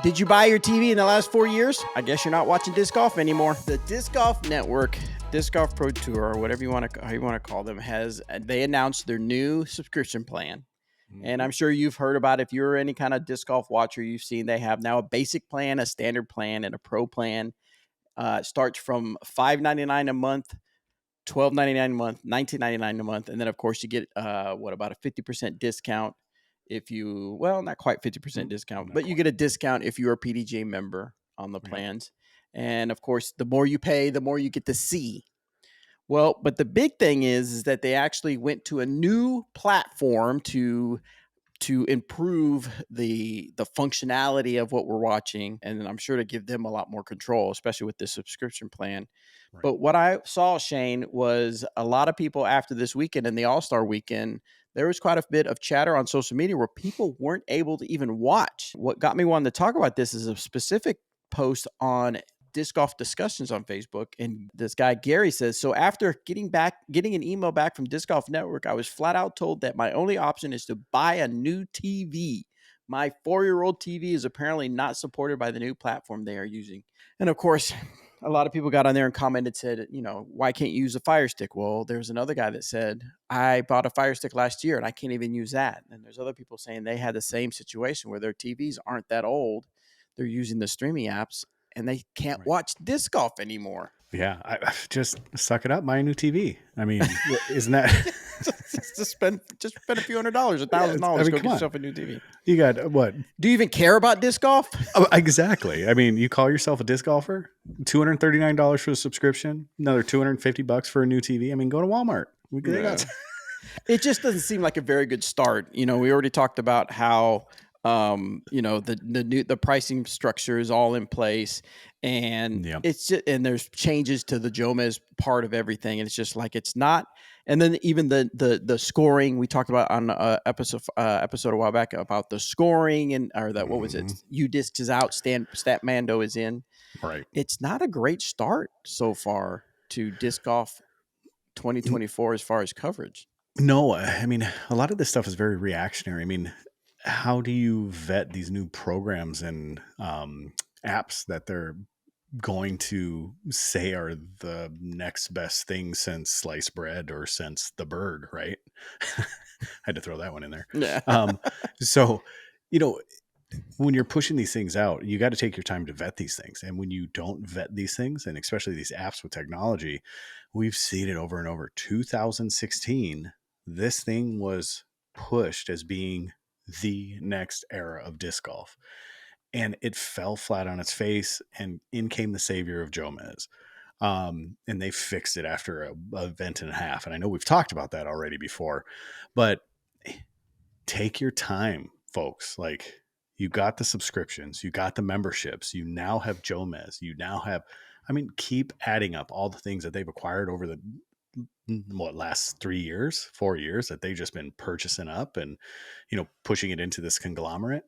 Did you buy your TV in the last 4 years? I guess you're not watching disc golf anymore. The Disc Golf Network, Disc Golf Pro Tour, or whatever you want to how you want to call them, they announced their new subscription plan. And I'm sure you've heard about it. If you're any kind of disc golf watcher, you've seen they have now a basic plan, a standard plan, and a pro plan. Starts from $5.99 a month, $12.99 a month, $19.99 a month, and then of course you get about a 50% discount if you not quite 50% discount, but you get a discount if you're a PDJ member on the plans. And of course, the more you pay, the more you get to see. Well, but the big thing is that they actually went to a new platform to improve the functionality of what we're watching, and I'm sure to give them a lot more control, especially with this subscription plan. Right. But what I saw, Shane, was a lot of people after this weekend and the All-Star weekend, there was quite a bit of chatter on social media where people weren't able to even watch. What got me wanting to talk about this is a specific post on Disc Golf Discussions on Facebook, and this guy Gary says, so after getting an email back from Disc Golf Network, I was flat out told that my only option is to buy a new TV. My 4-year-old TV is apparently not supported by the new platform they are using. And of course, a lot of people got on there and commented, said, why can't you use a Fire Stick? Well, there's another guy that said, I bought a Fire Stick last year and I can't even use that. And there's other people saying they had the same situation where their TVs aren't that old. They're using the streaming apps and they can't watch disc golf anymore. Yeah, I just suck it up, buy a new TV. I mean, isn't that just spend a few $100s, $1,000, go get yourself a new TV. You got what? Do you even care about disc golf? Oh, exactly. I mean, you call yourself a disc golfer? $239 for a subscription, another $250 for a new TV. I mean, go to Walmart. It just doesn't seem like a very good start. We already talked about how the pricing structure is all in place, and it's just, and there's changes to the Jomez part of everything, and it's just like it's not. And then even the scoring we talked about on episode a while back about the scoring what was it? UDisc is out, Statmando is in. Right. It's not a great start so far to disc golf 2024 as far as coverage. No, I mean, a lot of this stuff is very reactionary. I mean, how do you vet these new programs and apps that they're going to say are the next best thing since sliced bread or since the bird, right? I had to throw that one in there. Yeah. So, when you're pushing these things out, you got to take your time to vet these things. And when you don't vet these things, and especially these apps with technology, we've seen it over and over. 2016, this thing was pushed as being the next era of disc golf, and it fell flat on its face, and in came the savior of Jomez. And they fixed it after an event and a half. And I know we've talked about that already before, but take your time, folks. Like, you got the subscriptions, you got the memberships, you now have Jomez, you now have, keep adding up all the things that they've acquired over the last 4 years that they've just been purchasing up and, pushing it into this conglomerate.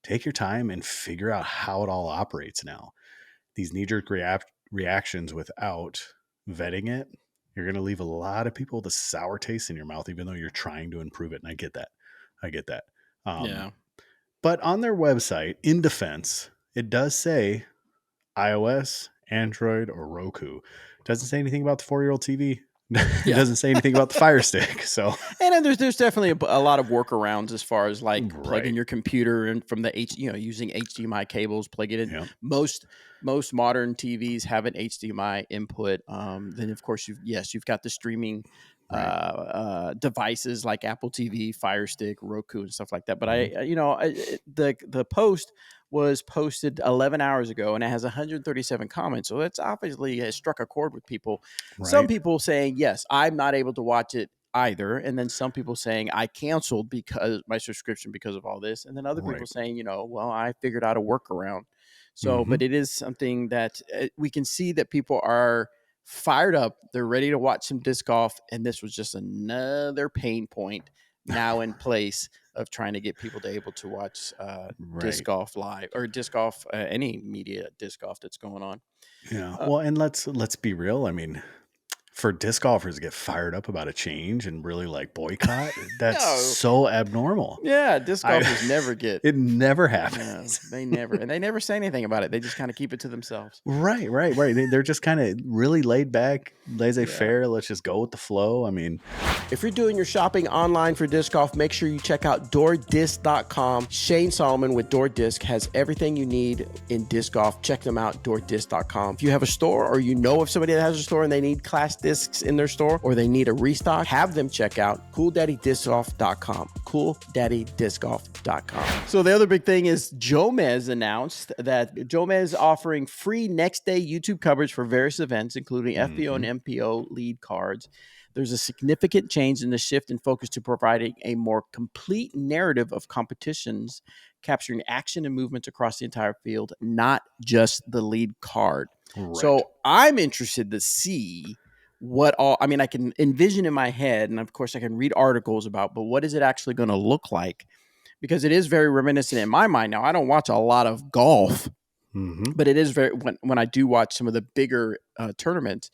Take your time and figure out how it all operates now. These knee-jerk reactions without vetting it, you're going to leave a lot of people with a sour taste in your mouth, even though you're trying to improve it. And I get that. Yeah. But on their website, in defense, it does say iOS, Android, or Roku. It doesn't say anything about the 4-year-old TV. It doesn't say anything about the Fire Stick. So, and then there's definitely a lot of workarounds as far as like plugging your computer and from the using HDMI cables, plug it in. Yep. Most modern TVs have an HDMI input. Then of course you've got the streaming devices like Apple TV, Fire Stick, Roku, and stuff like that. But the post was posted 11 hours ago, and it has 137 comments. So that's obviously has struck a chord with people. Right. Some people saying, yes, I'm not able to watch it either. And then some people saying I canceled because my subscription because of all this. And then other people saying, well, I figured out a workaround. So, but it is something that we can see that people are fired up. They're ready to watch some disc golf. And this was just another pain point now in place of trying to get people to able to watch disc golf live or disc golf, any media disc golf that's going on. Yeah. Well, and let's be real. for disc golfers to get fired up about a change and really like boycott, that's No. so abnormal. Yeah, disc I golfers never get. it never No, happens. they never, and they never say anything about it. They just kind of keep it to themselves. Right, right, right. They're just kind of really laid back, Yeah. laissez-faire. Let's just go with the flow. I mean, If you're doing your shopping online for disc golf, make sure you check out DoorDisc.com. Shane Solomon with DoorDisc has everything you need in disc golf. Check them out, DoorDisc.com. If you have a store or you know of somebody that has a store and they need class discs in their store or they need a restock, have them check out CoolDaddyDiscGolf.com. CoolDaddyDiscGolf.com. So the other big thing is Jomez announced that Jomez is offering free next day YouTube coverage for various events, including FPO and MPO lead cards. There's a significant change in the shift in focus to providing a more complete narrative of competitions, capturing action and movements across the entire field, not just the lead card. right. So I'm interested to see what all, I mean, I can envision in my head, and of course I can read articles about, but what is it actually going to look like? Because it is very reminiscent in my mind. Now, I don't watch a lot of golf, but it is very, when I do watch some of the bigger tournaments,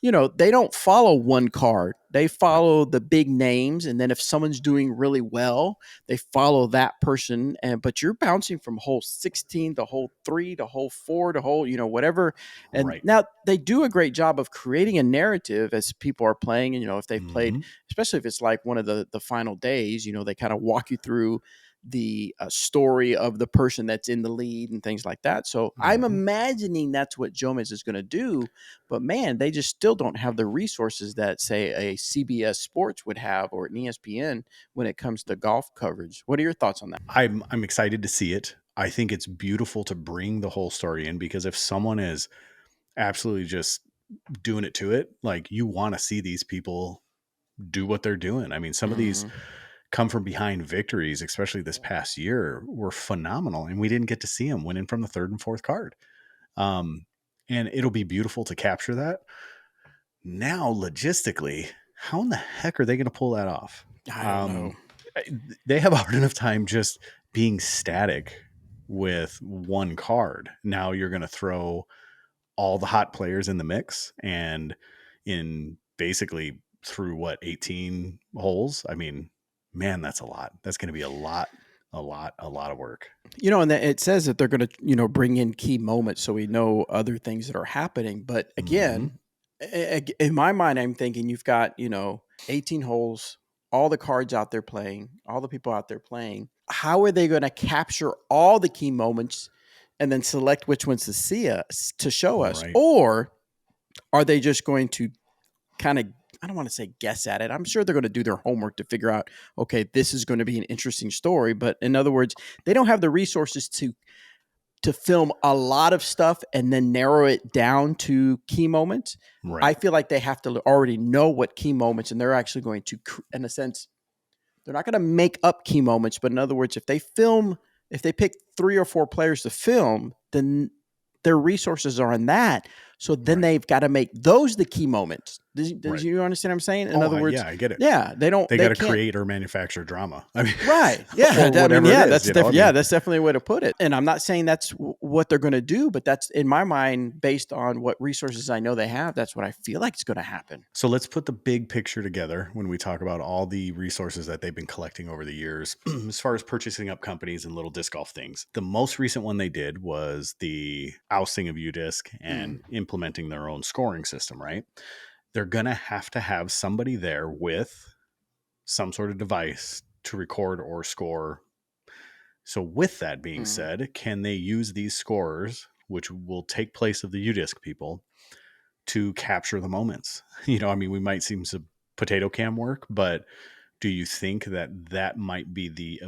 you know, they don't follow one card. They follow the big names. And then if someone's doing really well, they follow that person. But you're bouncing from hole 16 to hole 3 to hole 4 to hole, you know, whatever. And Right. now they do a great job of creating a narrative as people are playing. And, you know, if they've played, especially if it's like one of the final days, you know, they kind of walk you through the story of the person that's in the lead and things like that. So I'm imagining that's what Jomez is going to do. But man, they just still don't have the resources that, say, a CBS Sports would have or an ESPN when it comes to golf coverage. What are your thoughts on that? I'm excited to see it. I think it's beautiful to bring the whole story in, because if someone is absolutely just doing it to it, like, you want to see these people do what they're doing. I mean, some of these come from behind victories, especially this past year, were phenomenal, and we didn't get to see them winning from the third and fourth card. And it'll be beautiful to capture that. Now, logistically, how in the heck are they going to pull that off? I don't know. They have a hard enough time just being static with one card. Now you're going to throw all the hot players in the mix, and in basically through 18 holes. I mean, man, that's a lot. That's going to be a lot of work. You know, and it says that they're going to, you know, bring in key moments so we know other things that are happening. But again, in my mind, I'm thinking you've got, you know, 18 holes, all the cards out there playing, all the people out there playing. How are they going to capture all the key moments and then select which ones to see us, to show us? Right. Or are they just going to kind of, I don't want to say guess at it. I'm sure they're going to do their homework to figure out, okay, this is going to be an interesting story. But in other words, they don't have the resources to film a lot of stuff and then narrow it down to key moments. Right. I feel like they have to already know what key moments, and they're actually going to, in a sense, they're not going to make up key moments. But in other words, if they pick 3 or 4 players to film, then their resources are on that. So then they've got to make those the key moments. Does you understand what I'm saying? In other words, yeah, I get it. Yeah, they got to create or manufacture drama. I mean, right? Yeah, that's definitely a way to put it. And I'm not saying that's what they're going to do, but that's, in my mind, based on what resources I know they have, that's what I feel like is going to happen. So let's put the big picture together when we talk about all the resources that they've been collecting over the years, as far as purchasing up companies and little disc golf things. The most recent one they did was the ousting of UDisc and implementing their own scoring system, right? They're going to have somebody there with some sort of device to record or score. So with that being said, can they use these scorers, which will take place of the UDisc people, to capture the moments? You know, I mean, we might see some potato cam work, but do you think that might be the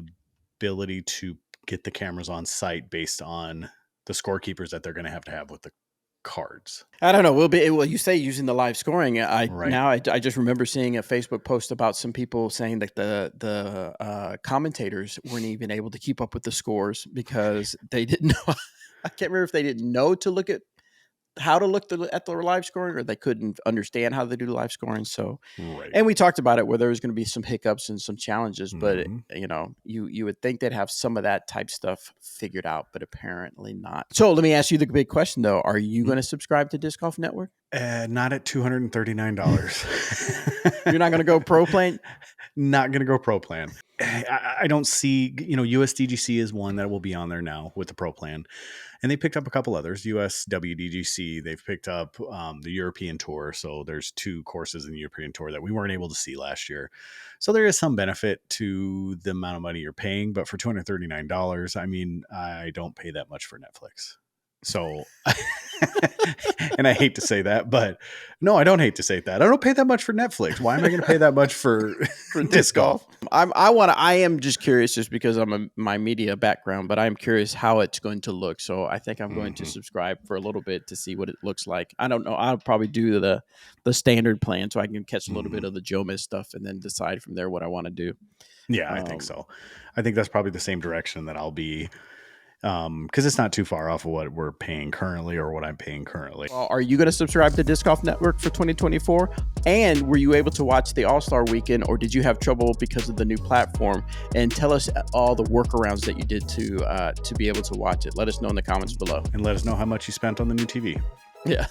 ability to get the cameras on site based on the scorekeepers that they're going to have with the cards? I don't know. Well, you say using the live scoring. I just remember seeing a Facebook post about some people saying that the commentators weren't even able to keep up with the scores because they didn't know. I can't remember if they didn't know to look at how to look at the live scoring, or they couldn't understand how they do the live scoring. So, and we talked about it where there was going to be some hiccups and some challenges, but you know, you would think they'd have some of that type stuff figured out, but apparently not. So let me ask you the big question though: are you going to subscribe to Disc Golf Network? Not at $239. You're not going to go pro plan? Not going to go pro plan. I don't see, USDGC is one that will be on there now with the pro plan. And they picked up a couple others. US WDGC, they've picked up the European Tour. So there's 2 courses in the European Tour that we weren't able to see last year. So there is some benefit to the amount of money you're paying. But for $239, I mean, I don't pay that much for Netflix. So, and I hate to say that, but no, I don't hate to say that. I don't pay that much for Netflix. Why am I going to pay that much for disc golf? I am just curious, just because I'm my media background, but I'm curious how it's going to look. So I think I'm going to subscribe for a little bit to see what it looks like. I don't know. I'll probably do the standard plan so I can catch a little bit of the Joe Miss stuff and then decide from there what I want to do. Yeah, I think so. I think that's probably the same direction that I'll be, because it's not too far off of what we're paying currently or what I'm paying currently. Well, are you going to subscribe to Disc Golf Network for 2024? And were you able to watch the All-Star Weekend, or did you have trouble because of the new platform? And tell us all the workarounds that you did to be able to watch it. Let us know in the comments below. And let us know how much you spent on the new TV. Yeah.